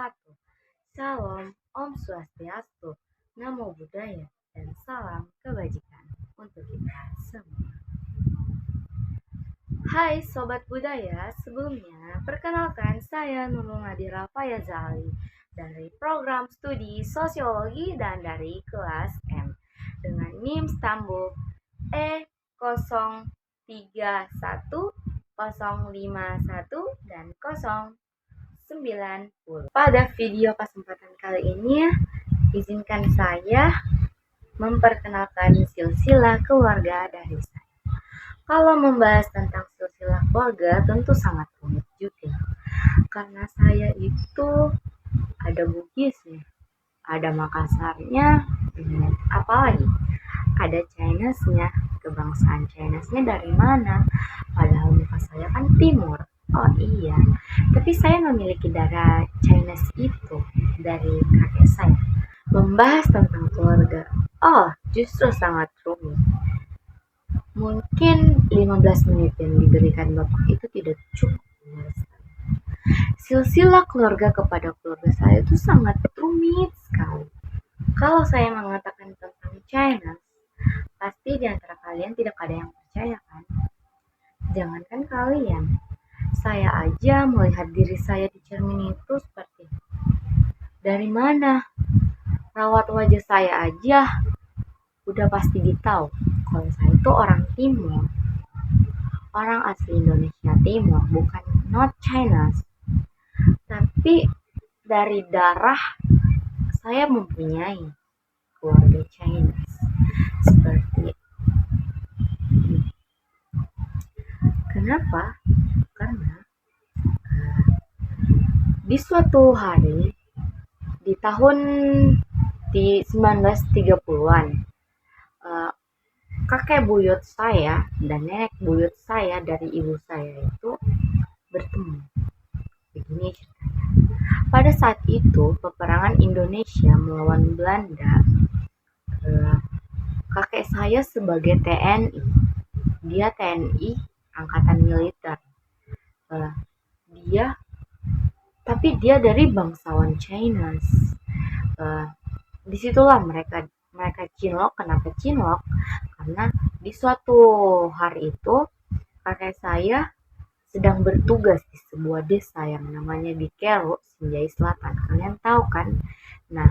wabarakatuh. Salam, Om Swastiastu, Namo Buddhaya, dan salam kebajikan untuk kita semua. Hai Sobat Budaya, sebelumnya perkenalkan saya Nurul Nadira Fayazali dari program studi Sosiologi dan dari kelas M dengan NIM Stambuk E031051 dan 090. Pada video kesempatan kali ini, izinkan saya memperkenalkan silsilah keluarga dari saya. Kalau membahas tentang silsilah keluarga tentu sangat rumit juga, karena saya itu ada Bugisnya, ada Makassarnya, apalagi ada Chinese-nya. Kebangsaan Chinese-nya dari mana? Padahal muka saya kan timur. Oh iya, tapi saya memiliki darah Chinese itu dari kakek saya. Membahas tentang keluarga, justru sangat rumit. Mungkin 15 menit yang diberikan Bapak itu tidak cukup. Silsilah keluarga kepada keluarga saya itu sangat rumit sekali. Kalau saya mengatakan tentang China, pasti di antara kalian tidak ada yang percaya kan? Jangankan kalian, saya aja melihat diri saya di cermin itu seperti dari mana? Rawat wajah saya aja udah pasti ditahu kalau saya itu orang timur, orang asli Indonesia Timur, bukan not China. Tapi dari darah saya mempunyai keluarga Chinese seperti ini. Kenapa? Karena di suatu hari di tahun 1930-an, kakek buyut saya dan nenek buyut saya dari ibu saya itu bertemu. Begini ceritanya. Pada saat itu peperangan Indonesia melawan Belanda, kakek saya sebagai TNI, dia TNI angkatan militer, tapi dia dari bangsawan Chinese. Disitulah mereka cinlok. Kenapa cinlok? Karena di suatu hari itu kakek saya sedang bertugas di sebuah desa yang namanya Bikero, Sinjai Selatan. Kalian tahu kan? Nah,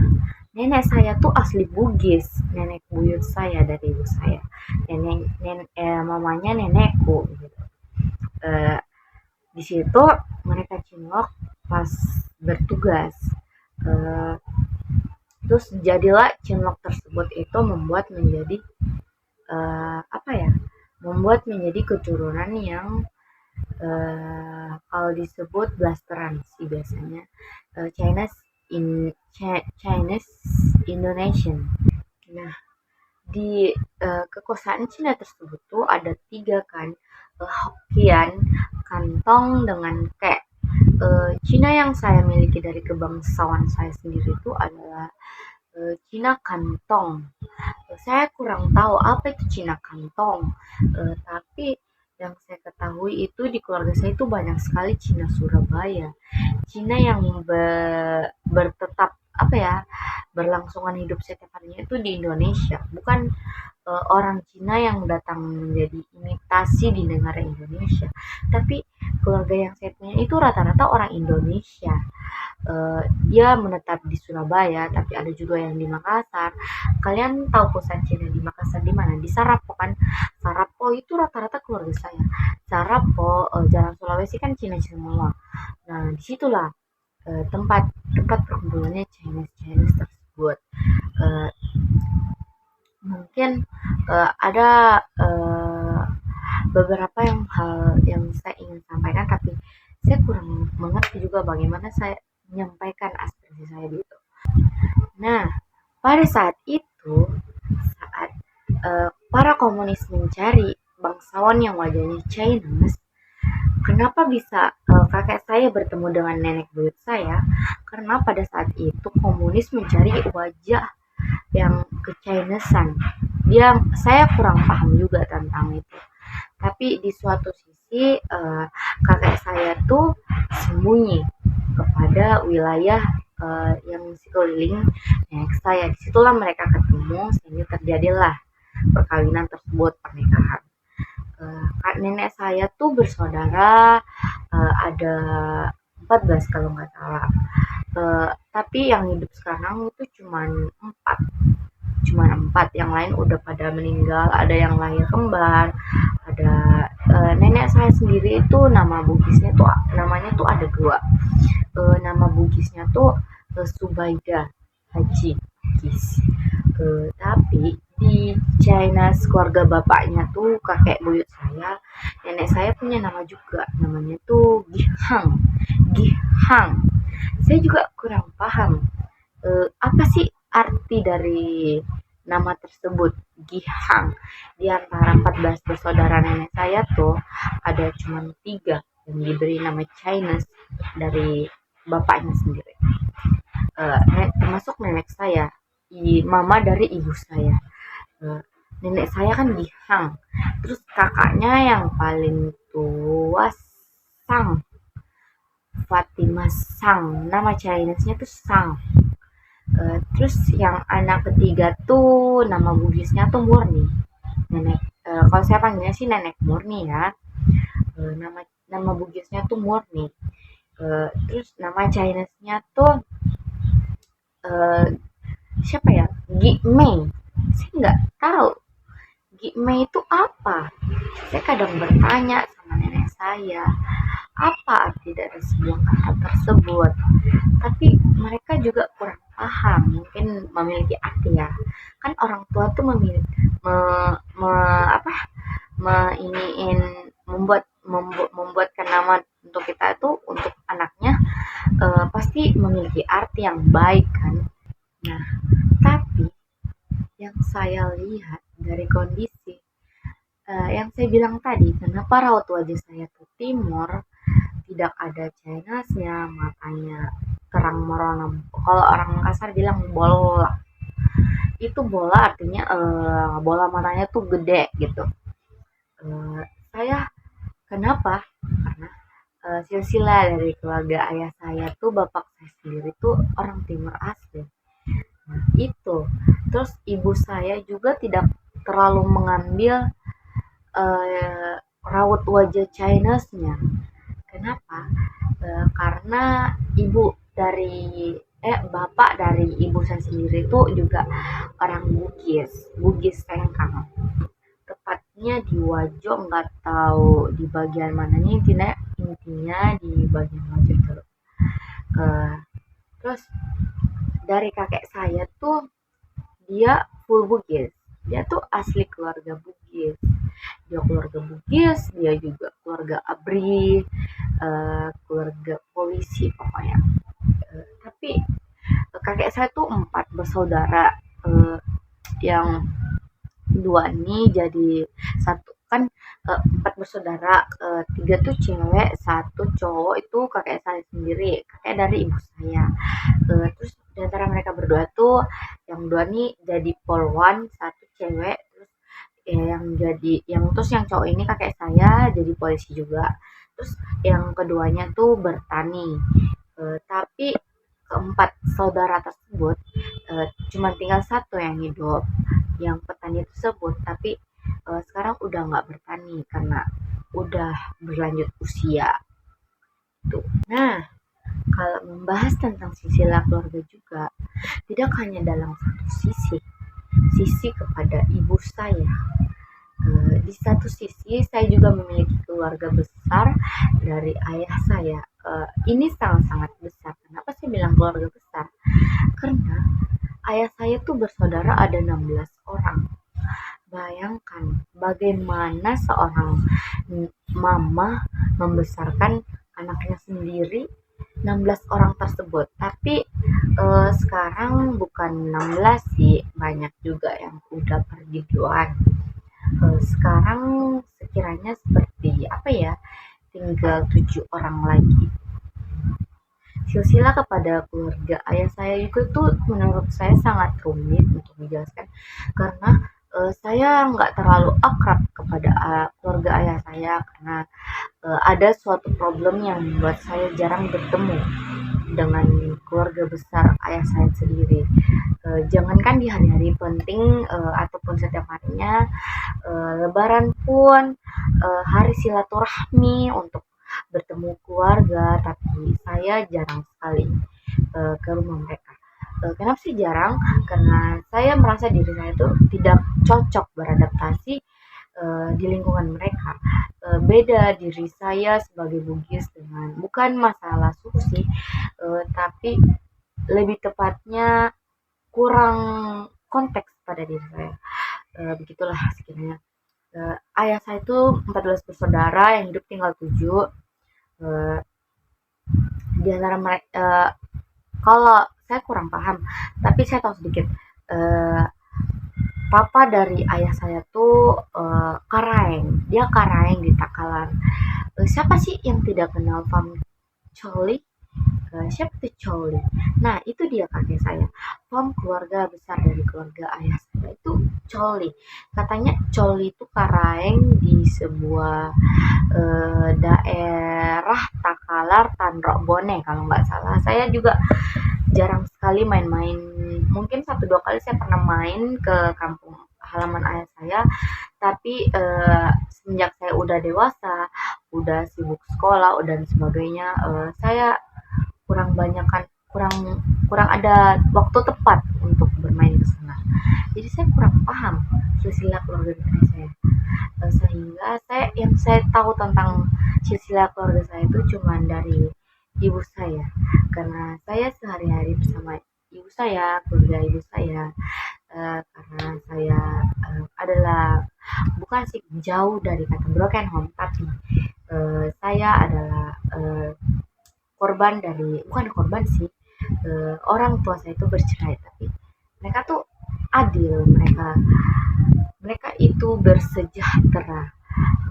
nenek saya tuh asli Bugis, nenek buyut saya dari ibu saya. Mamanya nenekku gitu. Di situ mereka cinlok pas bertugas. Terus jadilah cinlok tersebut itu membuat menjadi keturunan yang kalau disebut blasteran sih biasanya, Chinese Indonesian. Nah, di kekuasaan Cina tersebut tuh ada 3 kan, Hokkien, Kantong, dengan Ke. Cina yang saya miliki dari kebangsaan saya sendiri itu adalah Cina Kantong. Saya kurang tahu apa itu Cina Kantong, tapi yang saya ketahui itu di keluarga saya itu banyak sekali Cina Surabaya, Cina yang bertetap berlangsungan hidup setiap harinya itu di Indonesia, bukan orang Cina yang datang menjadi imitasi di negara Indonesia. Tapi keluarga yang saya punya itu rata-rata orang Indonesia. Dia menetap di Surabaya, tapi ada juga yang di Makassar. Kalian tahu pusat Cina di Makassar di mana? Di Sarapo kan? Sarapo itu rata-rata keluarga saya. Sarapo, Jalan Sulawesi kan Cina semua. Nah, disitulah tempat perkumpulannya Chinese tersebut. Mungkin ada beberapa hal yang saya ingin sampaikan, tapi saya kurang mengerti juga bagaimana saya menyampaikan aspirasi saya gitu. Nah, pada saat itu, saat para komunis mencari bangsawan yang wajahnya Chinese, kenapa bisa kakek saya bertemu dengan nenek buyut saya? Karena pada saat itu komunis mencari wajah yang ke-Chinesean. Saya kurang paham juga tentang itu. Tapi di suatu sisi kakek saya tuh sembunyi kepada wilayah yang sekeliling nenek saya. Disitulah mereka ketemu sehingga terjadilah perkawinan tersebut, pernikahan. Nenek saya tuh bersaudara ada 14 kalau nggak salah. Tapi yang hidup sekarang itu cuman empat, yang lain udah pada meninggal, ada yang lahir kembar, ada nenek saya sendiri itu namanya tuh ada dua. Nama Bugisnya tuh Subaida Haji Bugis. Tapi di China keluarga bapaknya tuh kakek buyut saya, nenek saya punya nama juga, namanya tuh Gihang. Gihang. Saya juga kurang paham apa sih arti dari nama tersebut, Gihang. Di antara 14 bersaudara nenek saya tuh ada cuma 3 yang diberi nama Chinese dari bapaknya sendiri. Termasuk nenek saya, mama dari ibu saya. Eh, Nenek saya kan Gihang, terus kakaknya yang paling tua Sang, Fatimah Sang, nama Chinese-nya tuh Sang. Terus yang anak ketiga tuh nama Bugisnya tuh Murni. Nenek, kalau saya panggilnya sih Nenek Murni ya. Nama nama Bugisnya tuh Murni. Terus nama Chinese-nya tuh eh, siapa ya? Gimei. Saya nggak tahu Gimei itu apa. Saya kadang bertanya sama nenek saya, apa arti dari sebuah kata tersebut. Tapi mereka juga kurang paham, mungkin memiliki arti ya. Kan orang tua tuh memiliki me, me, apa iniin membuatkan nama untuk kita itu, untuk anaknya pasti memiliki arti yang baik kan. Nah, tapi yang saya lihat dari kondisi yang saya bilang tadi, kenapa raut wajah saya tuh timur, tidak ada Chinese-nya, matanya terang merona. Kalau orang kasar bilang bola. Itu bola artinya bola matanya tuh gede gitu. Saya kenapa? Karena silsilah dari keluarga ayah saya tuh, bapak saya sendiri tuh orang timur asli. Nah, itu. Terus ibu saya juga tidak terlalu mengambil raut wajah Chinese-nya. Kenapa? Karena ibu dari bapak dari ibu saya sendiri itu juga orang Bugis, Bugis Sengkang. Tepatnya di Wajo, nggak tahu di bagian mananya, intinya di bagian Wajo itu. Uh, Terus dari kakek saya tuh dia full Bugis. Dia tuh asli keluarga Bugis. Dia keluarga Bugis, dia juga keluarga ABRI, keluarga polisi pokoknya. Tapi kakek saya tuh 4 bersaudara, yang 2 nih jadi satu kan, 4 bersaudara, 3 tuh cewek, 1 cowok, itu kakek saya sendiri, kakek dari ibu saya. Terus di antara mereka berdua tuh yang 2 nih jadi polwan, 1 cewek, terus yang cowok ini kakek saya jadi polisi juga. Terus yang keduanya tuh bertani. Tapi keempat saudara tersebut cuma tinggal satu yang hidup, yang petani tersebut. Tapi sekarang udah nggak bertani karena udah berlanjut usia tuh. Nah, kalau membahas tentang silsilah keluarga juga, tidak hanya dalam satu sisi kepada ibu saya. Di satu sisi saya juga memiliki keluarga besar dari ayah saya. Ini sangat-sangat besar. Kenapa saya bilang keluarga besar? Karena ayah saya tuh bersaudara ada 16 orang. Bayangkan bagaimana seorang mama membesarkan anaknya sendiri, 16 orang tersebut. Tapi sekarang bukan 16 sih, banyak juga yang udah pergi duluan. Sekarang sekiranya seperti apa ya, tinggal 7 orang lagi. Silsilah kepada keluarga ayah saya juga tuh menurut saya sangat rumit untuk dijelaskan, karena saya nggak terlalu akrab kepada keluarga ayah saya, karena ada suatu problem yang membuat saya jarang bertemu. dengan keluarga besar ayah saya sendiri. Jangankan di hari-hari penting ataupun setiap harinya, lebaran pun, hari silaturahmi untuk bertemu keluarga, tapi saya jarang sekali ke rumah mereka. Kenapa sih jarang? Karena saya merasa diri saya itu tidak cocok beradaptasi di lingkungan mereka. Beda diri saya sebagai Bugis dengan bukan masalah suku sih, tapi lebih tepatnya kurang konteks pada diri saya. Begitulah sekiranya. Ayah saya itu 14 bersaudara yang hidup tinggal 7. Eh, di antara mereka, kalau saya kurang paham, tapi saya tahu sedikit. Eh, Papa dari ayah saya tuh Karaeng, dia Karaeng di Takalar. Siapa sih yang tidak kenal Pam Choli? Siapa tuh Choli? Nah, itu dia kakek saya. Pam keluarga besar dari keluarga ayah saya itu Choli. Katanya Choli itu Karaeng di sebuah daerah Takalar Tanrok Bone kalau nggak salah. Saya juga jarang sekali main-main, mungkin 1-2 kali saya pernah main ke kampung halaman ayah saya, tapi semenjak saya udah dewasa, udah sibuk sekolah dan sebagainya, saya kurang banyakan kurang kurang ada waktu tepat untuk bermain ke sana. Jadi saya kurang paham silsilah keluarga dari saya. Sehingga saya tahu tentang silsilah keluarga saya itu cuma dari ibu saya, karena saya sehari-hari bersama ibu saya, keluarga ibu saya, karena saya adalah bukan sih jauh dari kata broken home, tapi saya adalah korban dari bukan korban sih, orang tua saya itu bercerai, tapi mereka tuh adil, mereka mereka itu bersejahtera,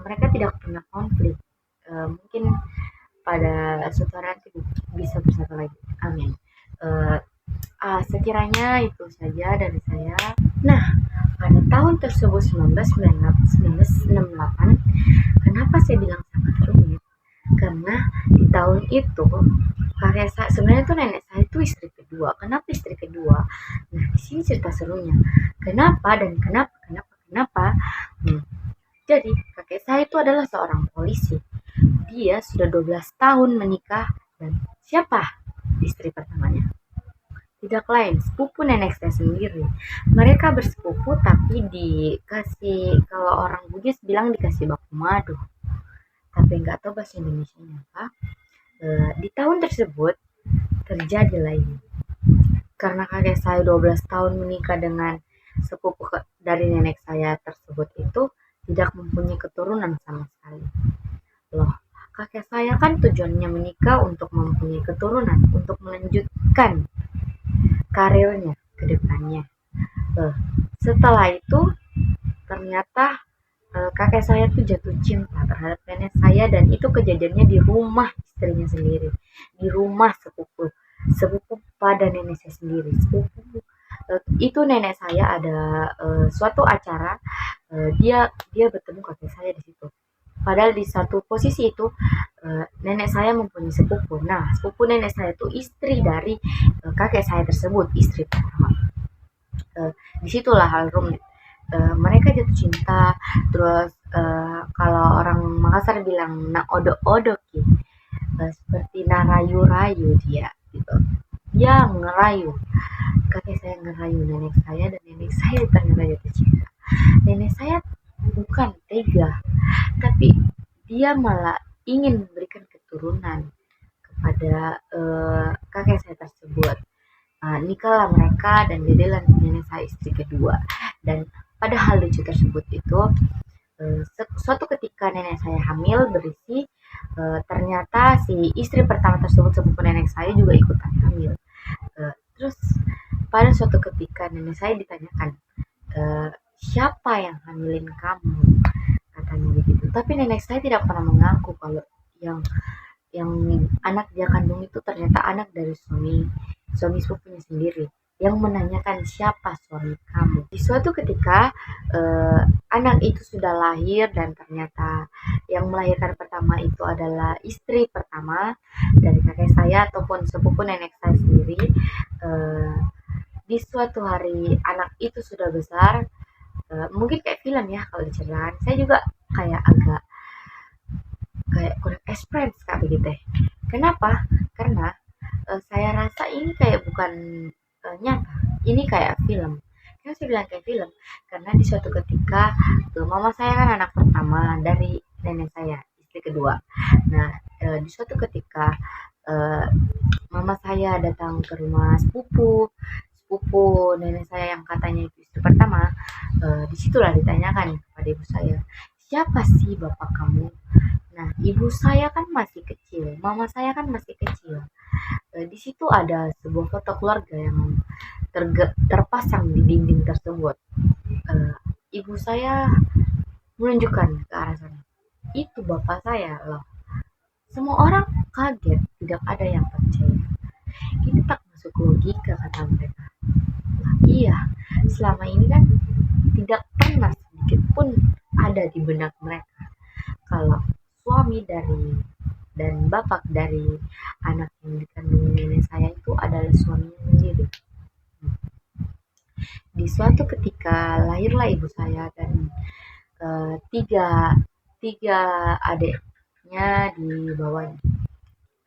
mereka tidak pernah konflik. Mungkin pada suatu hari nanti bisa bersatu lagi, amin. Eh, Sekiranya itu saja dari saya. Nah, pada tahun tersebut 1998, kenapa saya bilang sangat rumit? Karena di tahun itu kakek saya sebenarnya itu nenek saya itu istri kedua. Kenapa istri kedua? Nah, di sini cerita serunya. Kenapa dan kenapa? Hmm. Jadi, kakek saya itu adalah seorang polisi. Dia sudah 12 tahun menikah dan siapa istri pertamanya? Tidak lain, sepupu nenek saya sendiri. Mereka bersepupu tapi dikasih, kalau orang Bugis bilang dikasih baku madu. Tapi nggak tahu bahasa Indonesianya apa. Di tahun tersebut terjadi lagi. Karena kakek saya 12 tahun menikah dengan sepupu dari nenek saya tersebut itu tidak mempunyai keturunan sama sekali. Loh, kakek saya kan tujuannya menikah untuk mempunyai keturunan, untuk melanjutkan karirnya ke depannya. Setelah itu ternyata kakek saya tuh jatuh cinta terhadap nenek saya dan itu kejadiannya di rumah istrinya sendiri, di rumah sepupu pada nenek saya sendiri. Itu nenek saya ada suatu acara, dia bertemu kakek saya di situ. Padahal di satu posisi itu nenek saya mempunyai sepupu. Nah, sepupu nenek saya itu istri dari kakek saya tersebut, istri pertama. Disitulah hal rumit. Mereka jatuh cinta, terus kalau orang Makassar bilang na odok-odok ya, seperti narayu-rayu dia gitu. Dia ngerayu, kakek saya ngerayu nenek saya dan nenek saya ternyata jatuh cinta. Nenek saya bukan tega, tapi dia malah ingin memberikan keturunan kepada kakek saya tersebut. Nikahlah mereka dan jadilah nenek saya istri kedua. Dan pada hal lucu tersebut itu, suatu ketika nenek saya hamil berisi, ternyata si istri pertama tersebut sepupu nenek saya juga ikutan hamil. Terus pada suatu ketika nenek saya ditanyakan, siapa yang hamilin kamu? Katanya begitu. Tapi nenek saya tidak pernah mengaku kalau yang yang anak dia kandung itu ternyata anak dari suami sepupunya sendiri, yang menanyakan siapa suami kamu. Di suatu ketika eee, anak itu sudah lahir dan ternyata yang melahirkan pertama itu adalah istri pertama dari kakek saya ataupun sepupu nenek saya sendiri. Eee, di suatu hari anak itu sudah besar, mungkin kayak film ya kalau diceritakan, saya juga kayak agak kayak kurang experience Kak begitu. Kenapa? Karena saya rasa ini kayak bukan nyata, ini kayak film. Kenapa saya bilang kayak film? Karena di suatu ketika mama saya kan anak pertama dari nenek saya, istri kedua. Nah, di suatu ketika eh, mama saya datang ke rumah sepupu, sepupu nenek saya yang katanya itu istri pertama. Disitulah ditanyakan kepada ibu saya, siapa sih bapak kamu? Nah, ibu saya kan masih kecil, mama saya kan masih kecil. Di situ ada sebuah foto keluarga yang terpasang di dinding tersebut. Eh, Ibu saya menunjukkan ke arah sana. Itu bapak saya loh. Semua orang kaget, tidak ada yang percaya. Ini tak masuk logika kata mereka. Nah, iya, selama ini kan tidak pernah sedikit pun ada di benak mereka kalau suami dari dan bapak dari anak yang dikandung nenek saya itu adalah suaminya sendiri. Di suatu ketika lahirlah ibu saya dan tiga tiga adiknya di bawahnya.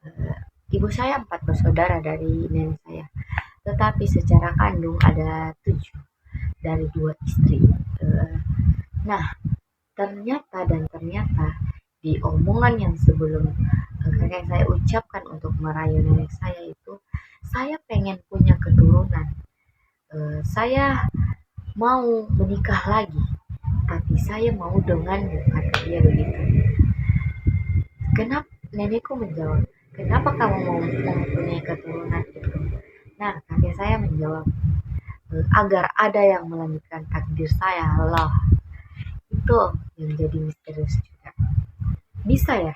Eh, Ibu saya 4 bersaudara dari nenek saya, tetapi secara kandung ada 7 dari 2 istri. Eh, nah, ternyata di omongan yang sebelum kakek saya ucapkan untuk merayu nenek saya itu, saya pengen punya keturunan. Saya mau menikah lagi, tapi saya mau denganmu, kata dia begitu. Kenapa nenekku menjawab, kenapa kamu mau mempunyai keturunan itu? Nah, kakek saya menjawab, agar ada yang melanjutkan takdir saya. Allah, itu yang jadi misterius juga. Bisa ya,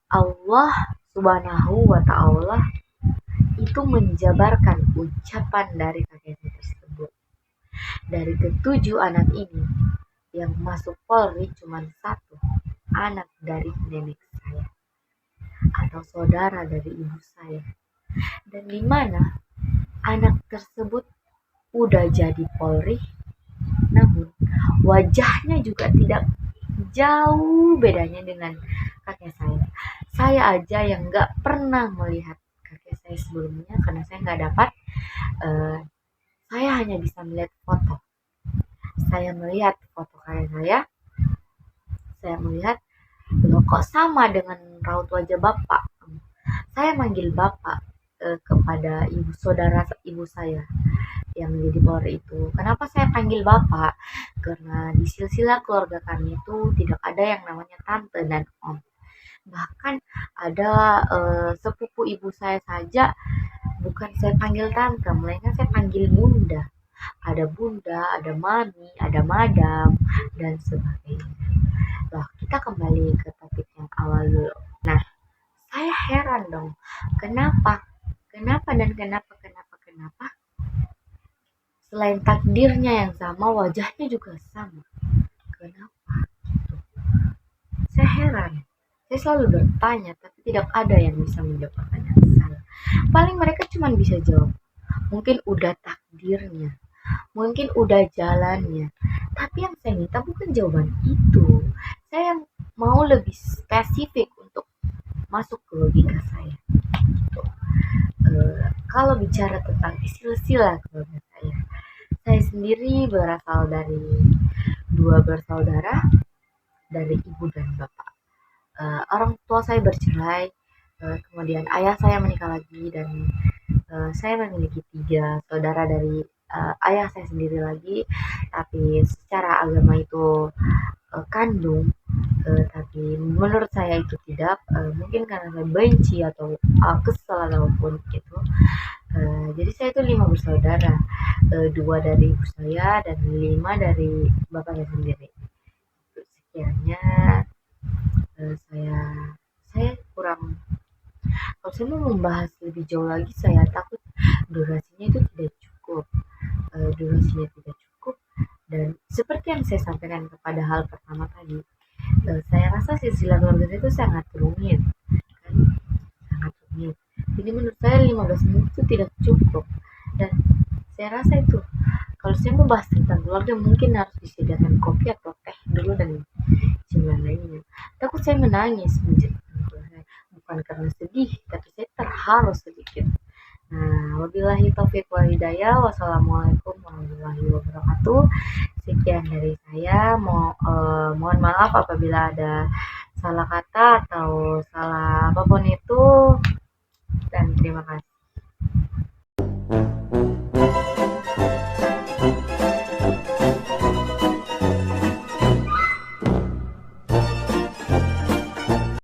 Allah Subhanahu wa Ta'ala itu menjabarkan ucapan dari kakek saya tersebut. Dari ketujuh anak ini, yang masuk Polri cuma satu, anak dari nenek saya atau saudara dari ibu saya. Dan di mana anak tersebut udah jadi Polri, namun wajahnya juga tidak jauh bedanya dengan kakek saya. Saya aja yang nggak pernah melihat kakek saya sebelumnya karena saya nggak dapat. eh, saya hanya bisa melihat foto. Saya melihat foto kakek saya melihat loh kok sama dengan raut wajah bapak. Saya manggil bapak kepada saudara ibu saya yang menjadi Polri itu. Kenapa saya panggil bapak? Karena di silsilah keluarga kami itu tidak ada yang namanya tante dan om. Bahkan ada sepupu ibu saya saja bukan saya panggil tante, melainkan saya panggil bunda. Ada bunda, ada mami, ada madam, dan sebagainya. Loh, kita kembali ke topik yang awal dulu. Nah, saya heran dong, kenapa? Kenapa dan kenapa? Selain takdirnya yang sama, wajahnya juga sama. Kenapa? Saya heran. Saya selalu bertanya, tapi tidak ada yang bisa menjawab pertanyaan saya. Paling mereka cuma bisa jawab, mungkin udah takdirnya, mungkin udah jalannya. Tapi yang saya minta bukan jawaban itu. Saya mau lebih spesifik untuk masuk ke logika saya. Kalau bicara tentang silsilah keluarga saya sendiri berasal dari 2 bersaudara dari ibu dan bapak. Orang tua saya bercerai, kemudian ayah saya menikah lagi dan saya memiliki 3 saudara dari ayah saya sendiri lagi, tapi secara agama itu kandung, tapi menurut saya itu tidak, mungkin karena saya benci atau kesel ataupun gitu. Jadi saya itu 5 bersaudara, 2 dari ibu saya dan 5 dari bapak saya sendiri. Sekiranya saya kurang, kalau saya mau membahas lebih jauh lagi saya takut durasinya itu tidak cukup, dan Seperti yang saya sampaikan kepada hal pertama tadi, saya rasa silsilah keluarga itu sangat rumit, kan? Sangat rumit. Jadi menurut saya 15 menit itu tidak cukup. Dan saya rasa itu kalau saya mau bahas tentang keluarga mungkin harus disediakan kopi atau teh dulu dan cemilan lainnya. Takut saya menangis menceritakan keluarga. Bukan karena sedih, tapi saya terharu sedikit. Nah, wabillahi taufiq wal hidayah. Wassalamualaikum warahmatullahi wabarakatuh. Sekian dari saya. Mohon maaf apabila ada salah kata atau salah apapun itu. Dan terima kasih.